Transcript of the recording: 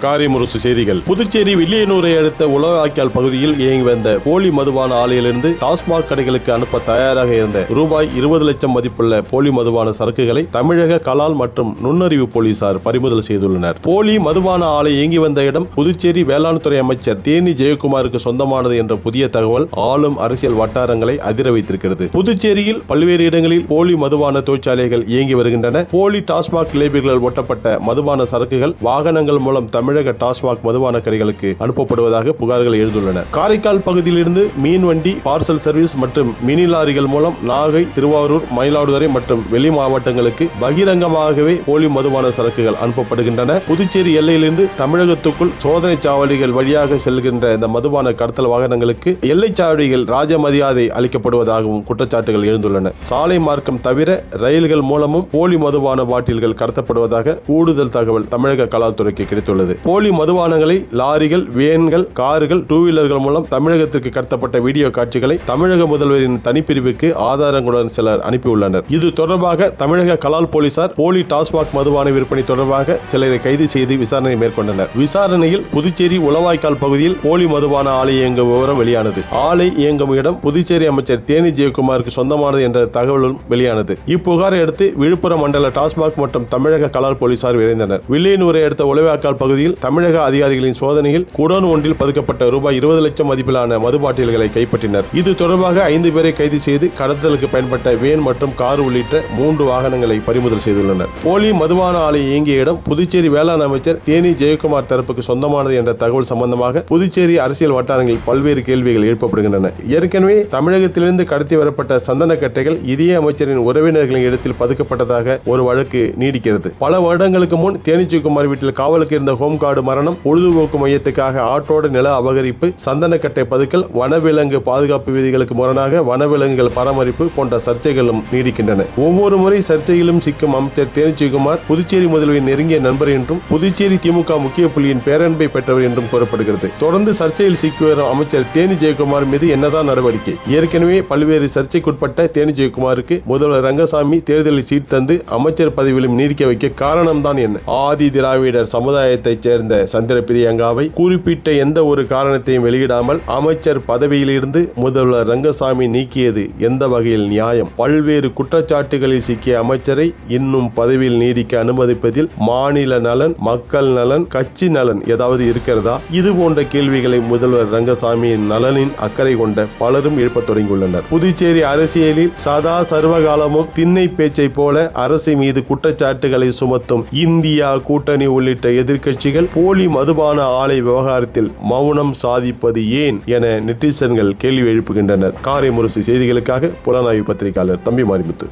காரியமுரசு செய்திகள். புதுச்சேரி வில்லியனூரை அடுத்த உலவாய்க்கால் பகுதியில் இயங்கி வந்த போலி மதுபான ஆலையிலிருந்து டாஸ்மாக் கடைகளுக்கு அனுப்ப தயாராக இருந்த ரூபாய் 20 லட்சம் மதிப்புள்ள போலி மதுபான சரக்குகளை தமிழக கலால் மற்றும் நுண்ணறிவு போலீசார் பறிமுதல் செய்துள்ளனர். போலி மதுபான ஆலை இயங்கி வந்த இடம் புதுச்சேரி வேளாண் துறை அமைச்சர் தேனி ஜெயக்குமாருக்கு சொந்தமானது என்ற புதிய தகவல் ஆளும் அரசியல் வட்டாரங்களை அதிர வைத்திருக்கிறது. புதுச்சேரியில் பல்வேறு இடங்களில் போலி மதுபான தொழிற்சாலைகள் இயங்கி வருகின்றன. போலி டாஸ்மாக் லேபிள்கள் ஒட்டப்பட்ட மதுபான சரக்குகள் வாகனங்கள் மூலம் தமிழக டாஸ்மாக் மதுபான கடைகளுக்கு அனுப்பப்படுவதாக புகார்கள் எழுந்துள்ளன. காரைக்கால் பகுதியிலிருந்து மீன் வண்டி, பார்சல் சர்வீஸ் மற்றும் மினி லாரிகள் மூலம் நாகை, திருவாரூர், மயிலாடுதுறை மற்றும் வெளி மாவட்டங்களுக்கு பகிரங்கமாகவே போலி மதுபான சரக்குகள் அனுப்பப்படுகின்றன. புதுச்சேரி எல்லையிலிருந்து தமிழகத்துக்குள் சோதனை சாவடிகள் வழியாக செல்கின்ற இந்த மதுபான கடத்தல் வாகனங்களுக்கு எல்லை சாவடிகள் ராஜ மரியாதை அளிக்கப்படுவதாகவும் குற்றச்சாட்டுகள் எழுந்துள்ளன. சாலை மார்க்கம் தவிர ரயில்கள் மூலமும் போலி மதுபான பாட்டில்கள் கடத்தப்படுவதாக கூடுதல் தகவல் தமிழக கலால் துறைக்கு கிடைத்துள்ளது. போலி மதுபானங்களை லாரிகள், வேன்கள், கார்கள், டூ வீலர்கள் மூலம் தமிழகத்திற்கு கடத்தப்பட்ட வீடியோ காட்சிகளை தமிழக முதல்வரின் தனிப்பிரிவுக்கு ஆதாரங்களுடன் சிலர் அனுப்பியுள்ளனர். இது தொடர்பாக தமிழக கலால் போலீசார் போலி டாஸ்மாக் மதுபான விற்பனை தொடர்பாக சிலரை கைது செய்து விசாரணை மேற்கொண்டனர். விசாரணையில் புதுச்சேரி உலவாய்க்கால் பகுதியில் போலி மதுபான ஆலை இயங்கும் விவரம் வெளியானது. ஆலை இயங்கும் இடம் புதுச்சேரி அமைச்சர் தேனி ஜெயக்குமாருக்கு சொந்தமானது என்ற தகவலும் வெளியானது. இப்புகாரை அடுத்து விழுப்புரம் மண்டல டாஸ்மாக் மற்றும் தமிழக கலால் போலீசார் விரைந்தனர். வில்லியனூரை அடுத்த உலவாய்க்கால் பகுதியில் தமிழக அதிகாரிகளின் சோதனையில் குடோன் ஒன்றில் பதுக்கப்பட்ட ரூபாய் 20 லட்சம் மதிப்பிலான மது பாட்டில்களை கைப்பற்றினர். இது தொடர்பாக 5 பேரை கைது செய்து கடத்தலுக்கு பயன்பட்ட வேன் மற்றும் கார் உள்ளிட்ட 3 வாகனங்களை பறிமுதல் செய்துள்ளனர். போலி மதுபான ஆலை இயங்கிய இடம் புதுச்சேரி வேளாண் அமைச்சர் தேனி ஜெயக்குமார் தரப்புக்கு சொந்தமானது என்ற தகவல் சம்பந்தமாக புதுச்சேரி அரசியல் வட்டாரங்களில் பல்வேறு கேள்விகள் எழுப்பப்படுகின்றன. ஏற்கனவே தமிழகத்திலிருந்து கடத்தி வரப்பட்ட சந்தனக்கட்டைகள் இதே அமைச்சரின் உறவினர்களின் இடத்தில் பதுக்கப்பட்டதாக ஒரு வழக்கு நீடிக்கிறது. பல வருடங்களுக்கு முன் தேனி ஜெயக்குமார் வீட்டில் காவலுக்கு இருந்த ஹோம்கார்டு மரணம், பொழுதுபோக்கு மையத்துக்காக ஆட்டோட நில அபகரிப்பு, சந்தனக்கட்டை பதுக்கல், வனவிலங்கு பாதுகாப்பு விதிகளுக்கு முரணாக வனவிலங்குகள் பராமரிப்பு போன்ற சர்ச்சைகளும் நீடிக்கின்றன. ஒவ்வொரு முறை சர்ச்சையிலும் சிக்கும் அமைச்சர் தேனி ஜெயக்குமார் புதுச்சேரி முதல்வரின் நெருங்கிய நண்பர் என்றும் புதுச்சேரி திமுக முக்கிய புள்ளியின் பேரன்பை பெற்றவர் என்றும் கூறப்படுகிறது. தொடர்ந்து சர்ச்சையில் சிக்கி வரும் அமைச்சர் தேனி ஜெயக்குமார் மீது என்னதான் நடவடிக்கை? ஏற்கனவே பல்வேறு சர்ச்சைக்குட்பட்ட தேனி ஜெயக்குமாருக்கு முதல்வர் ரங்கசாமி தேர்தலில் சீட் தந்து அமைச்சர் பதவியிலும் நீடிக்க வைக்க காரணம்தான் என்ன? ஆதி திராவிடர் சமுதாயத்தைச் சேர்ந்த சந்திர பிரியங்காவை குறிப்பிட்ட எந்த ஒரு காரணத்தையும் வெளியிடாமல் அமைச்சர் பதவியிலிருந்து முதல்வர் ரங்கசாமி நீக்கியது எந்த வகையில் நியாயம்? பல்வேறு குற்றச்சாட்டுகளில் சிக்கிய அமைச்சரை இன்னும் பதவியில் நீடிக்க அனுமதிப்பதில் மாநில நலன், மக்கள் நலன், கட்சி நலன் ஏதாவது இருக்கிறதா? இது போன்ற கேள்விகளை முதல்வர் ரங்கசாமியின் நலனின் அக்கறை கொண்ட பலரும் எழுப்பத் தொடங்கியுள்ளனர். புதுச்சேரி அரசியலில் சதா சர்வகாலமும் திண்ணை பேச்சை போல அரசு மீது குற்றச்சாட்டுகளை சுமத்தும் இந்தியா கூட்டணி உள்ளிட்ட எதிர்க்கட்சிகள் போலி மதுபான ஆலை விவகாரத்தில் மௌனம் சாதிப்பது ஏன் என நெட்டிசன்கள் கேள்வி எழுப்புகின்றனர். காரியமுரசு செய்திகளுக்காக புலனாய்வு பத்திரிகையாளர் தம்பி மாரிமுத்து.